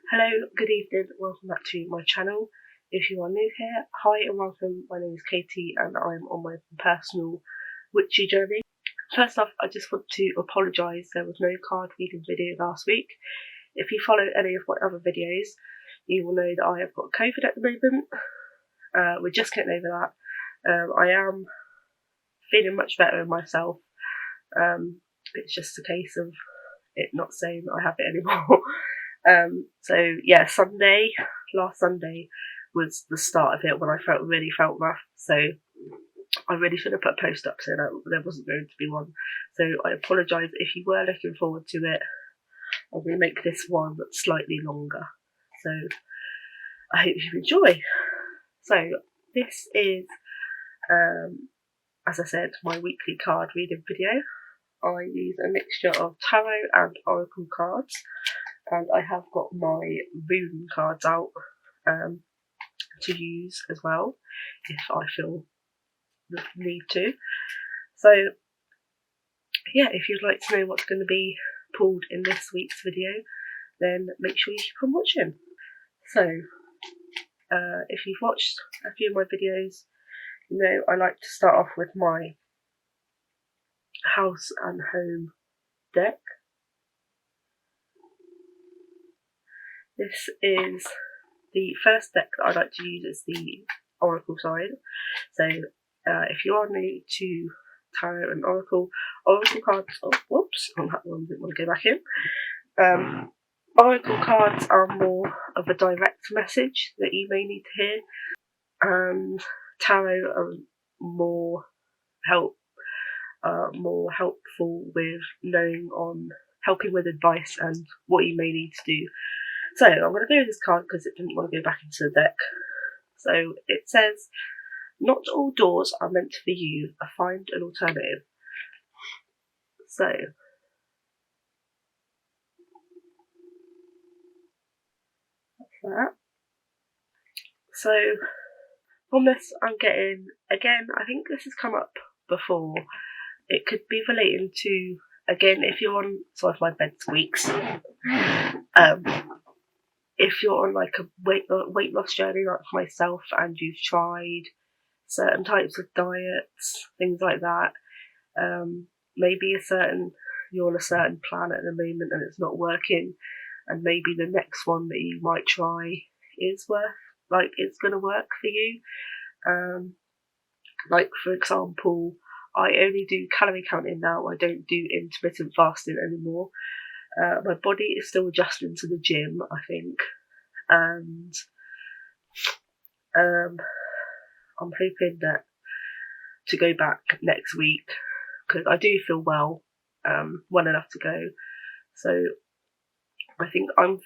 Hello, good evening, welcome back to my channel. If you are new here, hi and welcome. My name is Katie and I'm on my personal witchy journey. First off, I just want to apologise, there was no card reading video last week. If you follow any of my other videos, you will know that I have got COVID at the moment. We're just getting over that. I am feeling much better in myself. It's just a case of it not saying that I have it anymore. So yeah, last Sunday was the start of it when I really felt rough. So I really should have put a post up saying that there wasn't going to be one. So I apologise if you were looking forward to it. I'm going to make this one slightly longer. So I hope you enjoy. So this is, as I said, my weekly card reading video. I use a mixture of tarot and oracle cards. And I have got my Rune cards out to use as well if I feel the need to. So yeah, if you'd like to know what's going to be pulled in this week's video, then make sure you keep on watching. So if you've watched a few of my videos, you know I like to start off with my house and home deck. This is the first deck that I like to use is the oracle side. So if you are new to tarot and oracle cards, that one didn't want to go back in. Oracle cards are more of a direct message that you may need to hear, and tarot are more helpful with helping with advice and what you may need to do. So I'm going to go with this card because it didn't want to go back into the deck. So it says, not all doors are meant for you, find an alternative. So that's that. So from this I'm getting, again, I think this has come up before. It could be relating to, again, if you're on, sorry if my bed squeaks. If you're on like a weight loss journey like myself and you've tried certain types of diets, things like that, maybe you're on a certain plan at the moment and it's not working, and maybe the next one that you might try is it's going to work for you. Like for example, I only do calorie counting now. I don't do intermittent fasting anymore. My body is still adjusting to the gym, I think, and I'm hoping that to go back next week because I do feel well enough to go. So I think I'm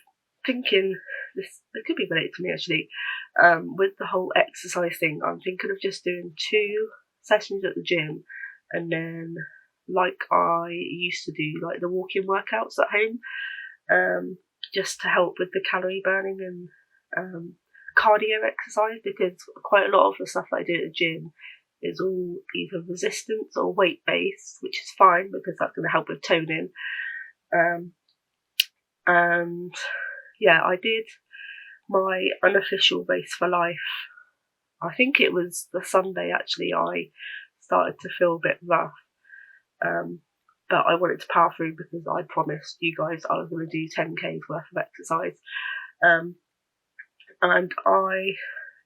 thinking it could be related to me actually. With the whole exercise thing, I'm thinking of just doing 2 sessions at the gym, and then like I used to do, like the walking workouts at home, just to help with the calorie burning and cardio exercise, because quite a lot of the stuff that I do at the gym is all either resistance or weight based, which is fine because that's going to help with toning. And yeah, I did my unofficial Race for Life. I think it was the Sunday actually I started to feel a bit rough. But I wanted to power through because I promised you guys I was going to do 10k's worth of exercise. And I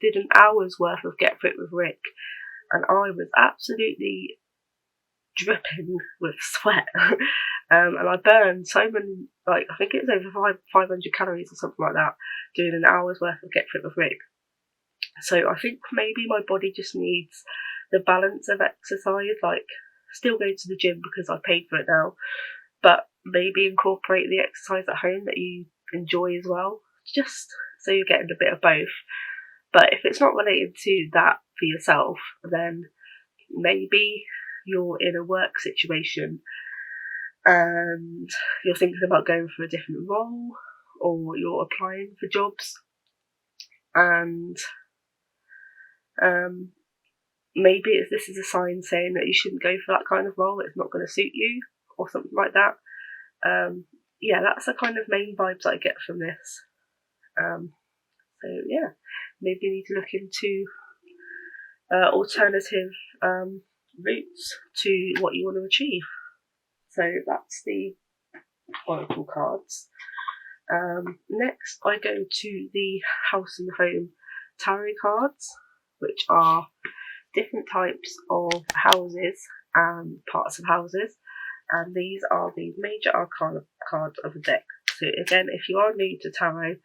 did an hour's worth of Get Fit with Rick, and I was absolutely dripping with sweat. And I burned so many, like I think it was over 500 calories or something like that, doing an hour's worth of Get Fit with Rick. So I think maybe my body just needs the balance of exercise, like still go to the gym because I paid for it now, but maybe incorporate the exercise at home that you enjoy as well, just so you're getting a bit of both. But if it's not related to that for yourself, then maybe you're in a work situation and you're thinking about going for a different role, or you're applying for jobs and maybe this is a sign saying that you shouldn't go for that kind of role, it's not going to suit you or something like that. Yeah, that's the kind of main vibes I get from this. So yeah, maybe you need to look into alternative routes to what you want to achieve. So that's the Oracle cards. Next, I go to the House and Home Tarot cards, which are different types of houses and parts of houses, and these are the major arcana cards of the deck. So again, if you are new to tarot,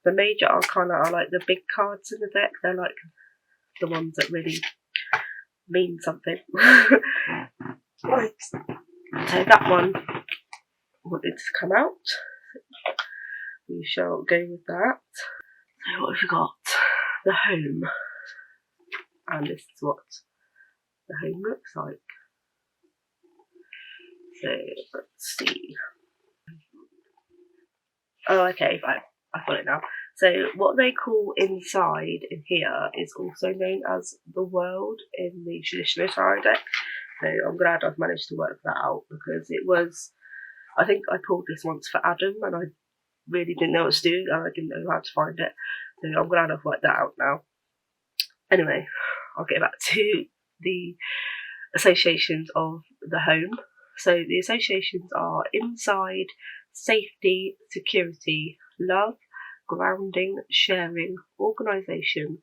the major arcana are like the big cards in the deck. They're like the ones that really mean something. Right. So that one wanted to come out. We shall go with that. So what have we got? The home. And this is what the home looks like. So let's see. Oh, okay, right. I've got it now. So what they call inside in here is also known as the world in the traditional tarot deck. So I'm glad I've managed to work that out, because it was, I think I pulled this once for Adam and I really didn't know what to do and I didn't know how to find it. So I'm glad I've worked that out now. Anyway, I'll get back to the associations of the home. So the associations are inside, safety, security, love, grounding, sharing, organisation,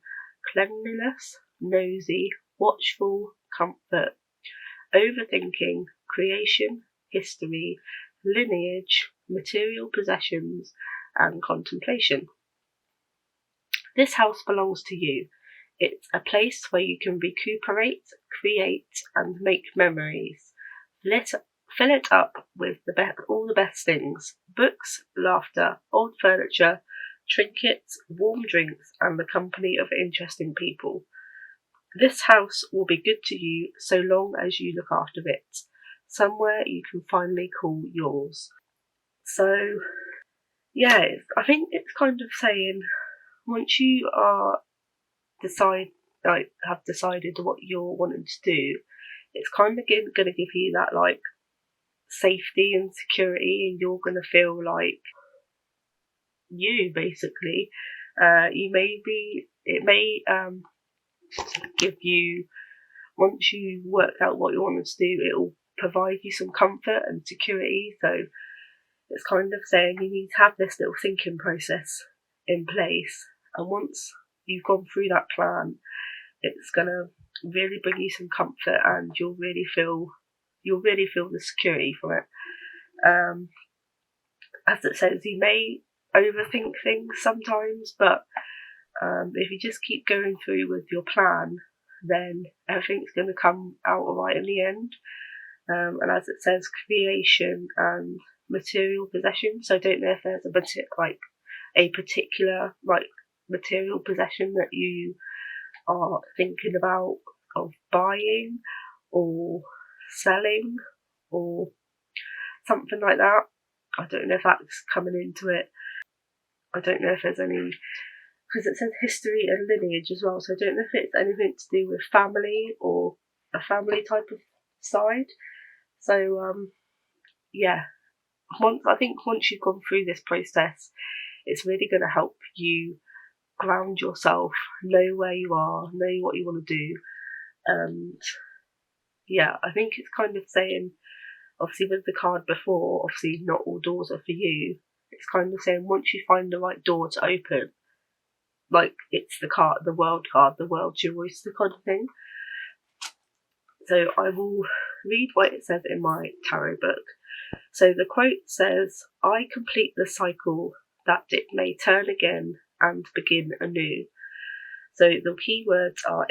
cleanliness, nosy, watchful, comfort, overthinking, creation, history, lineage, material possessions, and contemplation. This house belongs to you. It's a place where you can recuperate, create, and make memories. Fill it up with all the best things: books, laughter, old furniture, trinkets, warm drinks, and the company of interesting people. This house will be good to you so long as you look after it. Somewhere you can finally call yours. So, yeah, I think it's kind of saying, once you have decided what you're wanting to do, it's kind of going to give you that like safety and security, and you're going to feel like you basically. It may give you, once you've worked out what you want to do, it will provide you some comfort and security. So it's kind of saying you need to have this little thinking process in place, and once you've gone through that plan, it's gonna really bring you some comfort, and you'll really feel the security from it. As it says, you may overthink things sometimes, but if you just keep going through with your plan, then everything's going to come out alright in the end. And as it says, creation and material possession. So I don't know if there's a particular material possession that you are thinking about of buying or selling or something like that. I don't know if that's coming into it. I don't know if there's any, because it says history and lineage as well, so I don't know if it's anything to do with family or a family type of side. So yeah, I think once you've gone through this process, it's really going to help you ground yourself, know where you are, know what you want to do. And yeah, I think it's kind of saying, obviously with the card before, obviously not all doors are for you. It's kind of saying once you find the right door to open, like it's the world's your oyster kind of thing. So I will read what it says in my tarot book. So the quote says, "I complete the cycle that it may turn again and begin anew." So the key words are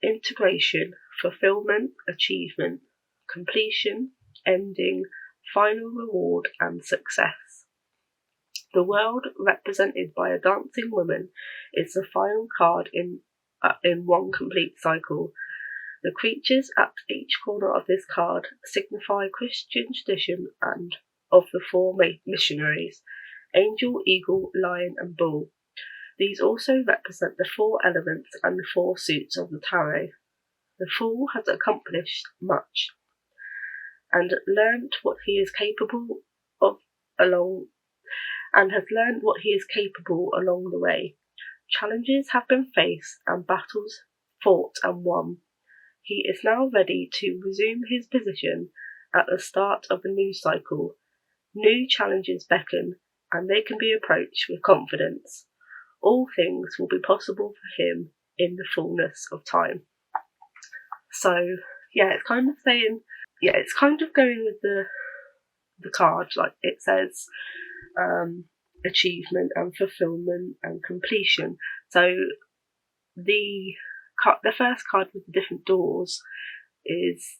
integration, fulfillment, achievement, completion, ending, final reward, and success. The world, represented by a dancing woman, is the final card in one complete cycle. The creatures at each corner of this card signify Christian tradition and of the four missionaries: angel, eagle, lion, and bull. These also represent the four elements and the four suits of the tarot. The fool has accomplished much and learnt what he is capable of and has learned what he is capable along the way. Challenges have been faced and battles fought and won. He is now ready to resume his position at the start of a new cycle. New challenges beckon, and they can be approached with confidence. All things will be possible for him in the fullness of time. So, yeah, it's kind of saying, yeah, it's kind of going with the card. Like it says, achievement and fulfillment and completion. So the first card with the different doors is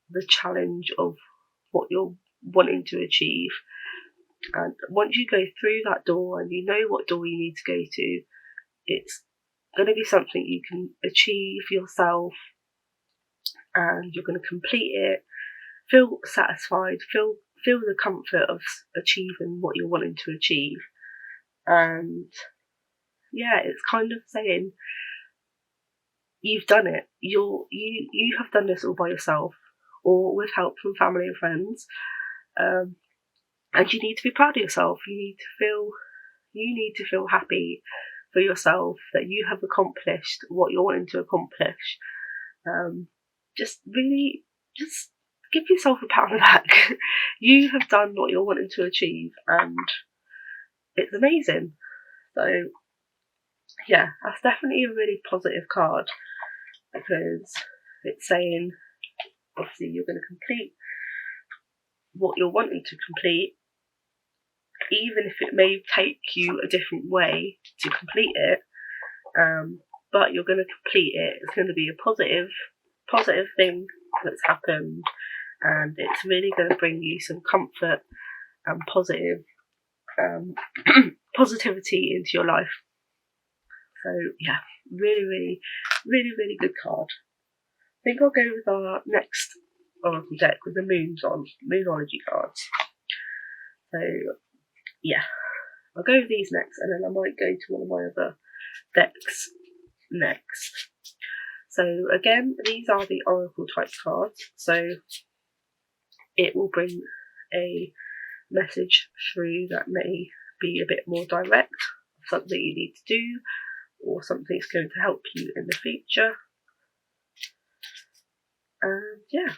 the challenge of what you're wanting to achieve. And once you go through that door and you know what door you need to go to, it's going to be something you can achieve yourself, and you're going to complete it, feel satisfied, feel the comfort of achieving what you're wanting to achieve. And yeah, it's kind of saying you've done it. You have done this all by yourself or with help from family and friends. And you need to be proud of yourself. You need to feel happy for yourself that you have accomplished what you're wanting to accomplish. Just give yourself a pat on the back. You have done what you're wanting to achieve, and it's amazing. So yeah, that's definitely a really positive card, because it's saying obviously you're going to complete what you're wanting to complete, even if it may take you a different way to complete it, but you're going to complete it. It's going to be a positive thing that's happened, and it's really going to bring you some comfort and positivity into your life. So yeah, really good card. I think I'll go with our next Oracle deck with the Moonology cards. So yeah, I'll go with these next, and then I might go to one of my other decks next. So again, these are the Oracle type cards, so it will bring a message through that may be a bit more direct, something you need to do, or something's going to help you in the future. And yeah,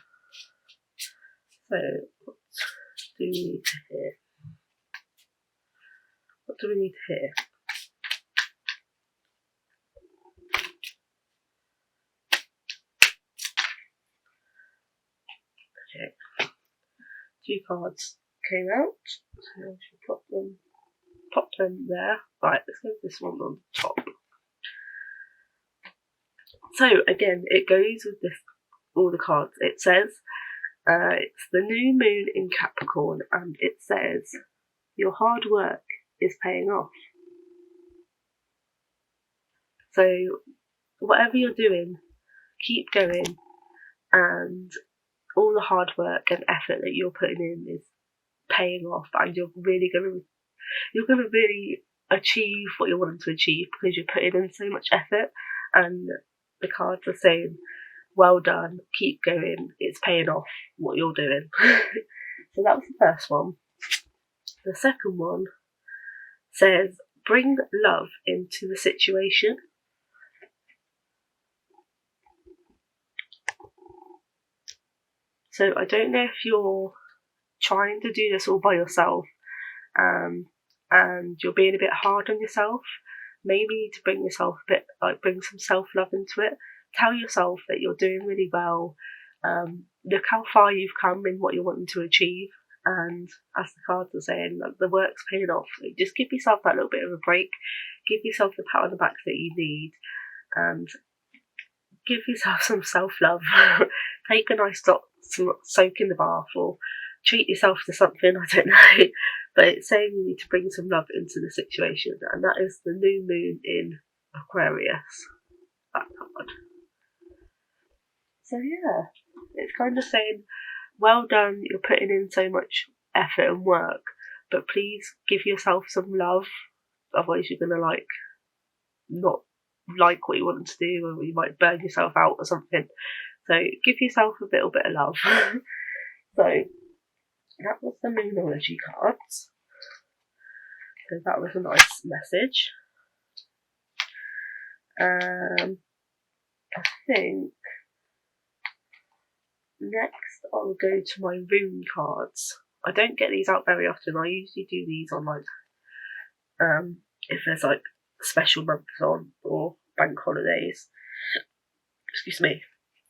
so what do we need to hear? What do we need to hear? Okay, 2 cards came out, so I should pop them there. Right, let's go with this one on top. So again, it goes with all the cards. It says it's the new moon in Capricorn, and it says your hard work is paying off. So whatever you're doing, keep going, and all the hard work and effort that you're putting in is paying off, and you're gonna really achieve what you're wanting to achieve, because you're putting in so much effort. And the cards are saying, well done, keep going, it's paying off what you're doing. So that was the first one. The second one says, bring love into the situation. So I don't know if you're trying to do this all by yourself, and you're being a bit hard on yourself. Maybe you need to bring some self-love into it. Tell yourself that you're doing really well. Look how far you've come in what you're wanting to achieve, and as the cards are saying, the work's paying off. So just give yourself that little bit of a break. Give yourself the pat on the back that you need, and give yourself some self-love. Take a nice soak in the bath, or treat yourself to something, I don't know. But it's saying you need to bring some love into the situation, and that is the new moon in Aquarius, that card. So yeah, it's kind of saying, well done, you're putting in so much effort and work, but please give yourself some love, otherwise you're going to not like what you want to do, or you might burn yourself out or something. So give yourself a little bit of love. So that was the Moonology cards. So that was a nice message. I think next I'll go to my Rune cards. I don't get these out very often. I usually do these on like if there's like special months on or bank holidays. Excuse me.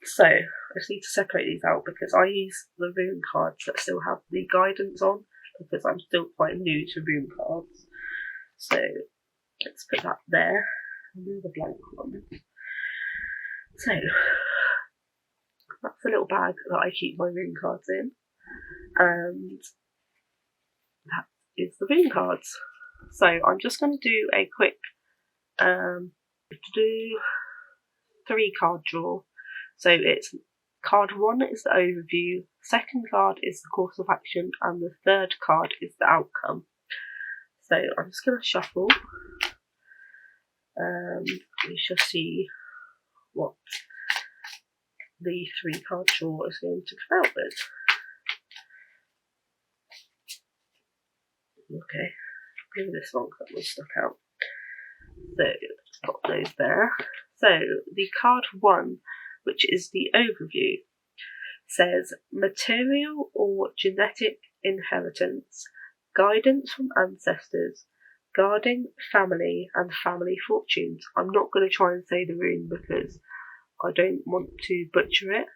So I just need to separate these out because I use the Rune cards that still have the guidance on because I'm still quite new to Rune cards. So let's put that there and do the blank one. So that's a little bag that I keep my Rune cards in, and that is the Rune cards. So I'm just going to do a quick 3-card draw. So it's card 1 is the overview, second card is the course of action, and the third card is the outcome. So I'm just going to shuffle. We shall see what the 3-card draw is going to come out with. Okay, give this one because that was stuck out. So let's pop those there. So the card 1, which is the overview, says material or genetic inheritance, guidance from ancestors, guarding family and family fortunes. I'm not going to try and say the rune because I don't want to butcher it.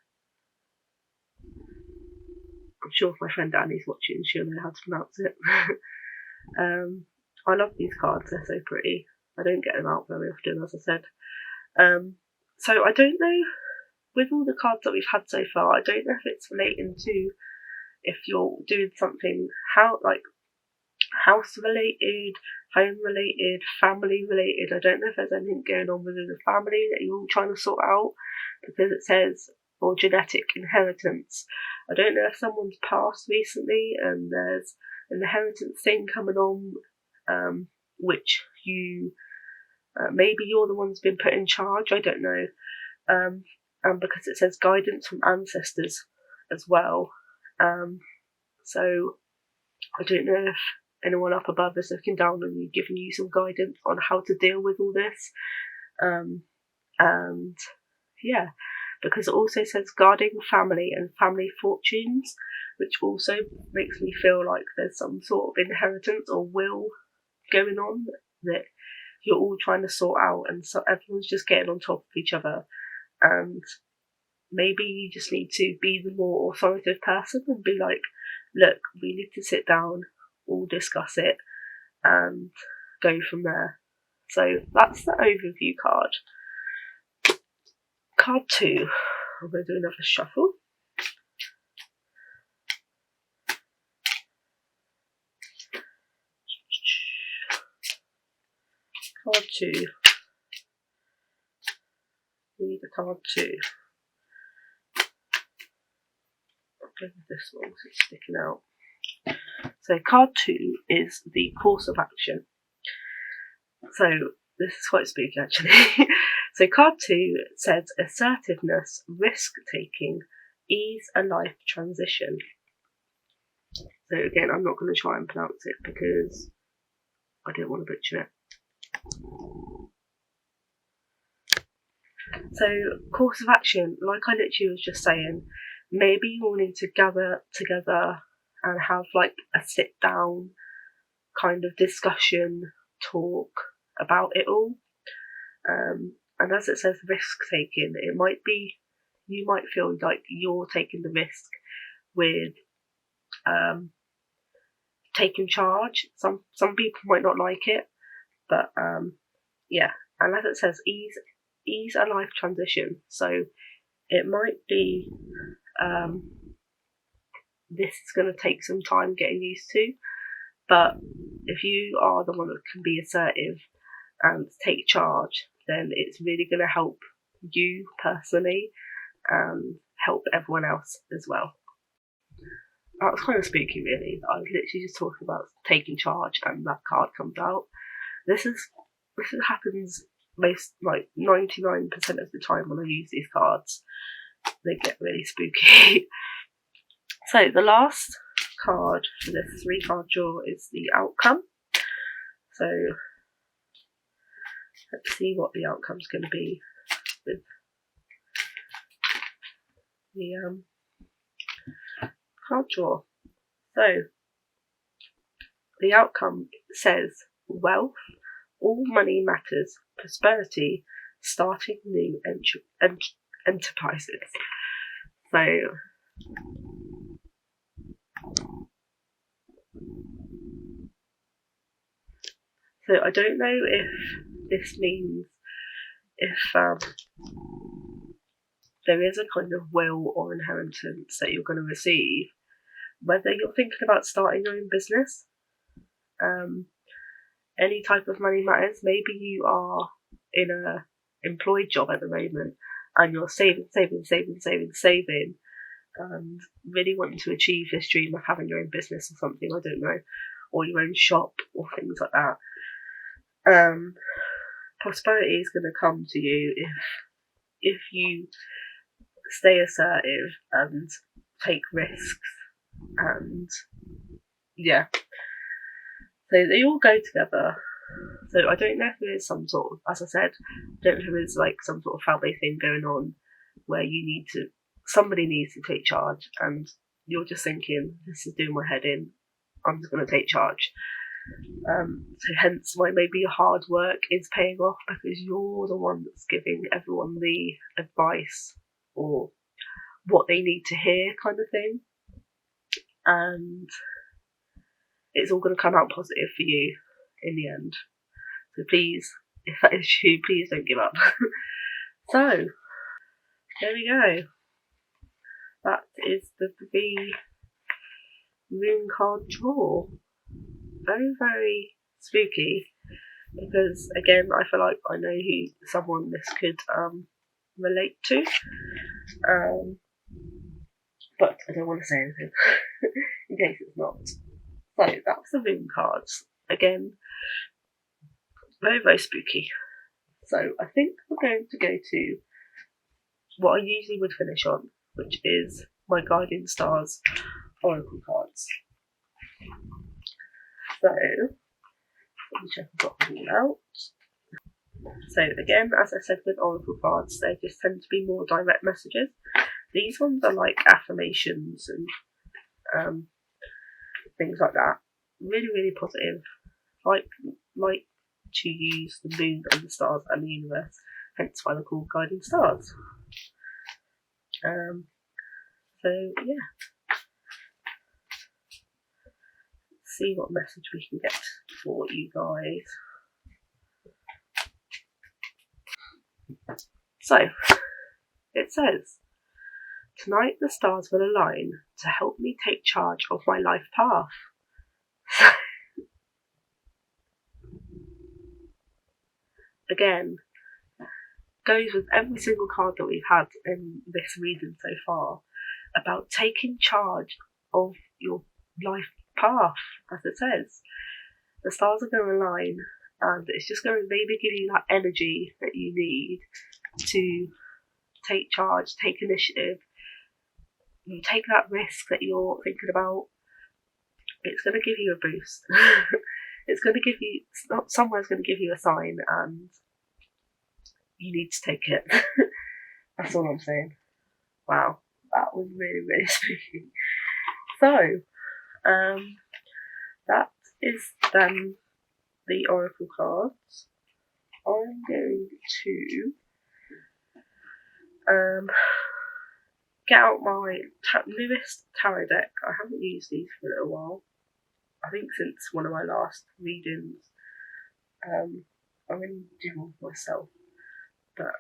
I'm sure if my friend Annie's watching, she'll know how to pronounce it. I love these cards, they're so pretty. I don't get them out very often, as I said. So I don't know, with all the cards that we've had so far, I don't know if it's relating to if you're doing something like house related, home related, family related. I don't know if there's anything going on within the family that you're all trying to sort out, because it says or genetic inheritance. I don't know if someone's passed recently and there's an inheritance thing coming on, which you maybe you're the one who's been put in charge. I don't know. And because it says guidance from ancestors as well. So I don't know if anyone up above is looking down on you, giving you some guidance on how to deal with all this. And yeah, because it also says guarding family and family fortunes, which also makes me feel like there's some sort of inheritance or will going on that you're all trying to sort out, and so everyone's just getting on top of each other. And maybe you just need to be the more authoritative person and be like, look, we need to sit down, we'll discuss it and go from there. So that's the overview card. Card 2, I'm going to do another shuffle. Card 2. Need a card 2. I'll go with this one because it's sticking out. So card 2 is the course of action. So this is quite spooky actually. So card 2 says assertiveness, risk taking, ease a life transition. So again, I'm not going to try and pronounce it because I don't want to butcher it. So course of action, like I literally was just saying, maybe you all need to gather together and have like a sit down kind of discussion, talk about it all. And as it says risk taking, it might be, you might feel like you're taking the risk with taking charge. Some people might not like it, but yeah. And as it says, ease a life transition. So it might be this is going to take some time getting used to, but if you are the one that can be assertive and take charge, then it's really going to help you personally and help everyone else as well. That was kind of spooky really. I was literally just talking about taking charge and that card comes out. This happens most, like 99% of the time when I use these cards. They get really spooky. So the last card for this 3-card draw is the outcome. So let's see what the outcome's going to be with the card draw. So the outcome says wealth, all money matters, prosperity, starting new enterprises. So I don't know if this means if there is a kind of will or inheritance that you're going to receive, whether you're thinking about starting your own business, any type of money matters. Maybe you are in a employed job at the moment and you're saving, and really wanting to achieve this dream of having your own business or something, I don't know, or your own shop or things like that. Prosperity is going to come to you if you stay assertive and take risks, and yeah, so they all go together. So I don't know if there is some sort of, as I said, I don't know if there is like some sort of family thing going on where somebody needs to take charge, and you're just thinking, this is doing my head in, I'm just going to take charge. So hence why maybe your hard work is paying off, because you're the one that's giving everyone the advice or what they need to hear kind of thing, and it's all going to come out positive for you in the end. So please, if that is you, please don't give up. So there we go. That is the Rune card draw. Very, very spooky, because again, I feel like I know who someone this could relate to, but I don't want to say anything in case it's not. So that was the Rune cards. Again, very, very spooky. So I think we're going to go to what I usually would finish on, which is my Guiding Stars Oracle cards. So let me check I've got them all out. So again, as I said with Oracle cards, they just tend to be more direct messages. These ones are like affirmations and things like that. Really, really positive. Like to use the moon and the stars and the universe, hence why they're called Guiding Stars. So yeah, let's see what message we can get for you guys. So it says, tonight the stars will align to help me take charge of my life path. Again, goes with every single card that we've had in this reading so far, about taking charge of your life path, as it says. The stars are going to align, and it's just going to maybe give you that energy that you need to take charge, take initiative, you take that risk that you're thinking about. It's going to give you a boost. It's going to give you, somewhere's going to give you a sign, and you need to take it. That's all I'm saying. Wow, that was really, really spooky. So, that is then the Oracle cards. I'm going to get out my newest tarot deck. I haven't used these for a little while. I think since one of my last readings. I'm going to do one for myself. But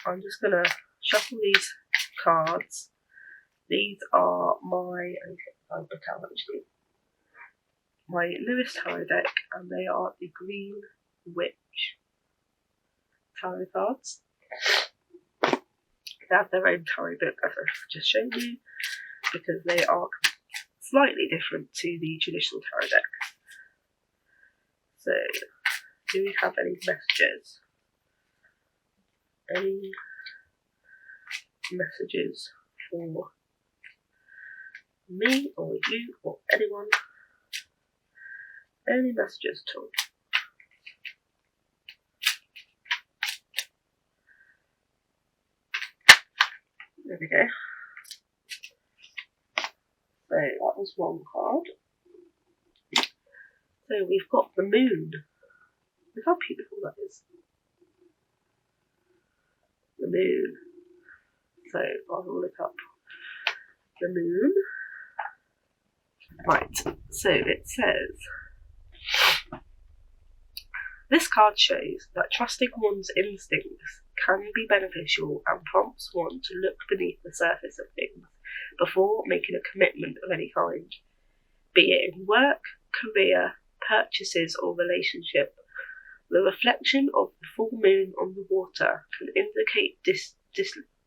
I'm just going to shuffle these cards. These are my newest tarot deck, and they are the Green Witch tarot cards. They have their own tarot book, as I've just shown you, because they are slightly different to the traditional tarot deck. So, do we have any messages? Any messages for me or you or anyone Any messages at all? There we go. So that was one card. So we've got the moon. Look how beautiful that is. The moon. So I'll look up the moon. Right, so it says, this card shows that trusting one's instincts can be beneficial and prompts one to look beneath the surface of things before making a commitment of any kind, be it in work, career, purchases or relationship. The reflection of the full moon on the water can indicate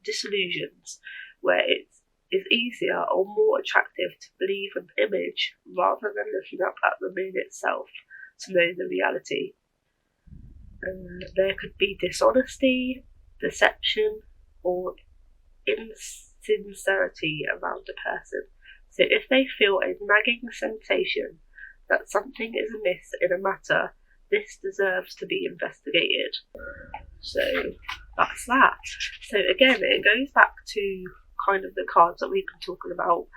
disillusions where it is easier or more attractive to believe an image rather than looking up at the moon itself to know the reality. There could be dishonesty, deception, or insincerity around a person. So if they feel a nagging sensation that something is amiss in a matter, this deserves to be investigated. So that's that. So again, it goes back to kind of the cards that we've been talking about.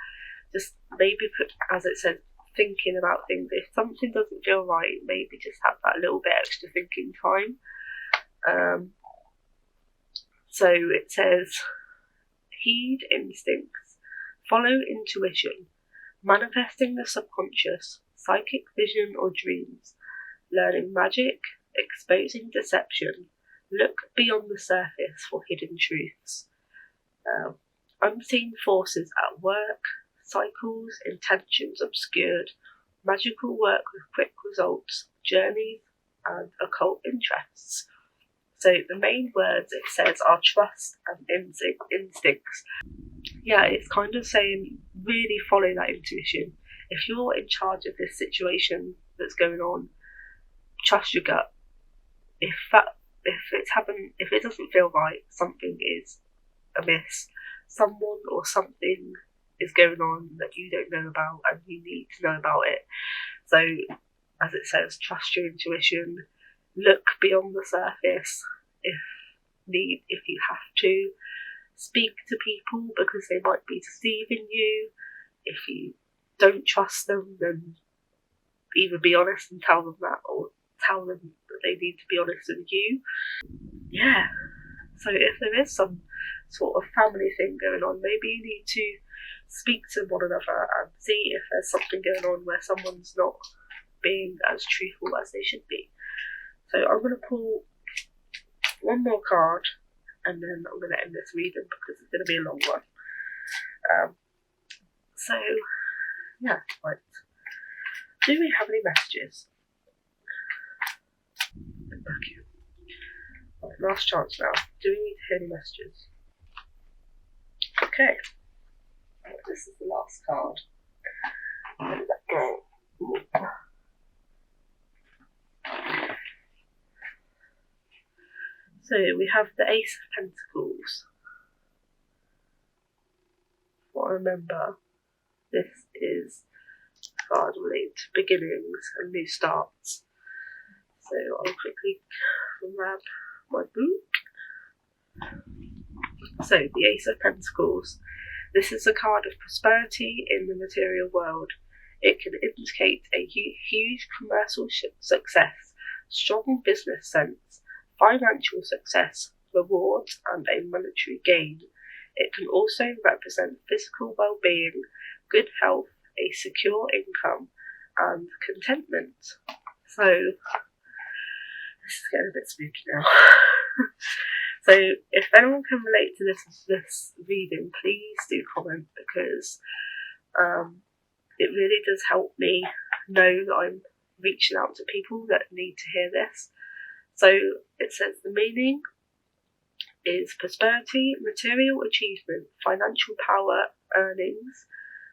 Just maybe put, as it says, thinking about things. If something doesn't feel right, maybe just have that little bit extra thinking time. So it says, heed instincts, follow intuition, manifesting the subconscious, psychic vision or dreams, learning magic, exposing deception, look beyond the surface for hidden truths. Unseen forces at work, cycles, intentions obscured, magical work with quick results, journeys and occult interests. So the main words it says are trust and instincts. Yeah, it's kind of saying really follow that intuition. If you're in charge of this situation that's going on, trust your gut. If it doesn't feel right, something is amiss. Someone or something is going on that you don't know about and you need to know about it. So, as it says, trust your intuition, look beyond the surface if you have to, speak to people because they might be deceiving you. If you don't trust them, then either be honest and tell them that, or tell them that they need to be honest with you. Yeah, so if there is some sort of family thing going on, maybe you need to speak to one another and see if there's something going on where someone's not being as truthful as they should be. So I'm going to pull one more card and then I'm going to end this reading because it's going to be a long one. So, yeah, right. Do we have any messages? Back here. Right, last chance now. Do we need to hear any messages? Okay. Right, this is the last card. Let that go. So we have the Ace of Pentacles. What I remember, this is a card related to beginnings and new starts. So I'll quickly grab my book. So the Ace of Pentacles. This is a card of prosperity in the material world. It can indicate a huge commercial success, strong business sense, financial success, rewards and a monetary gain. It can also represent physical well-being, good health, a secure income and contentment. So this is getting a bit spooky now. So if anyone can relate to this reading, please do comment, because it really does help me know that I'm reaching out to people that need to hear this. So it says the meaning is prosperity, material achievement, financial power, earnings,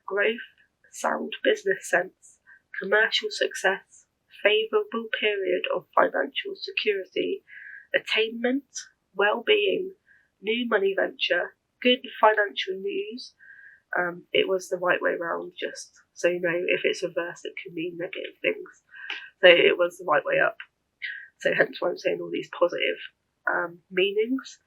growth, sound business sense, commercial success, favourable period of financial security, attainment, well-being, new money venture, good financial news. It was the right way round, just so you know. If it's reversed, it can mean negative things. So it was the right way up. So hence why I'm saying all these positive meanings.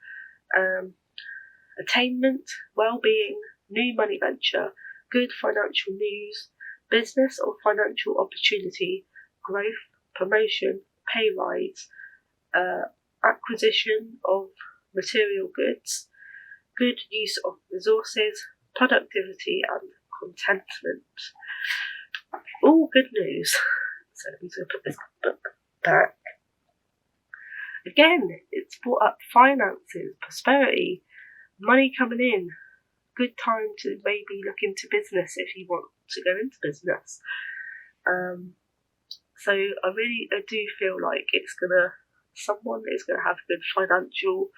Attainment, well-being, new money venture, good financial news, business or financial opportunity, growth, promotion, pay rise, acquisition of material goods, good use of resources, productivity and contentment. All good news. So I'm going to put this book back. Again, it's brought up finances, prosperity, money coming in, good time to maybe look into business if you want to go into business. So I do feel like someone is gonna have good financial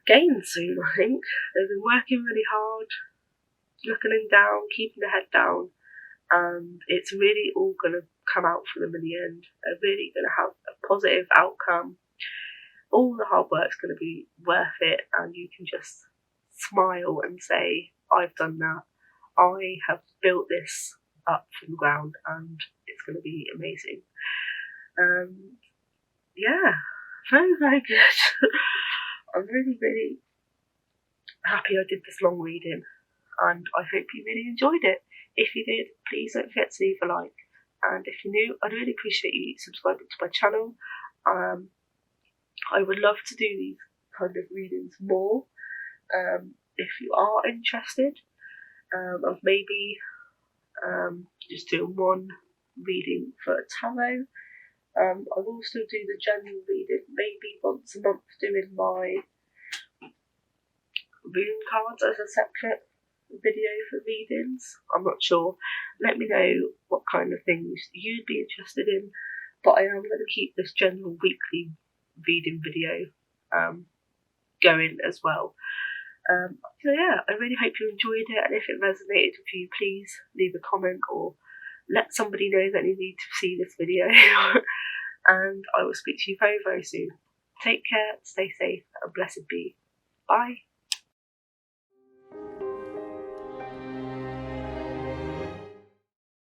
gain soon. I think they've been working really hard, looking them down, keeping their head down, and it's really all gonna come out for them in the end. They're really gonna have a positive outcome. All the hard work's going to be worth it, and you can just smile and say, I've done that. I have built this up from the ground, and it's going to be amazing. Yeah, very, very good. I'm really, really happy I did this long reading, and I hope you really enjoyed it. If you did, please don't forget to leave a like, and if you're new, I'd really appreciate you subscribing to my channel. I would love to do these kind of readings more. If you are interested, of maybe just doing one reading for a tarot. I will still do the general reading, maybe once a month, doing my rune cards as a separate video for readings. I'm not sure. Let me know what kind of things you'd be interested in, but I am going to keep this general weekly reading video going as well. So yeah, I really hope you enjoyed it, and if it resonated with you, please leave a comment or let somebody know that they need to see this video. And I will speak to you very, very soon. Take care, stay safe, and blessed be. Bye.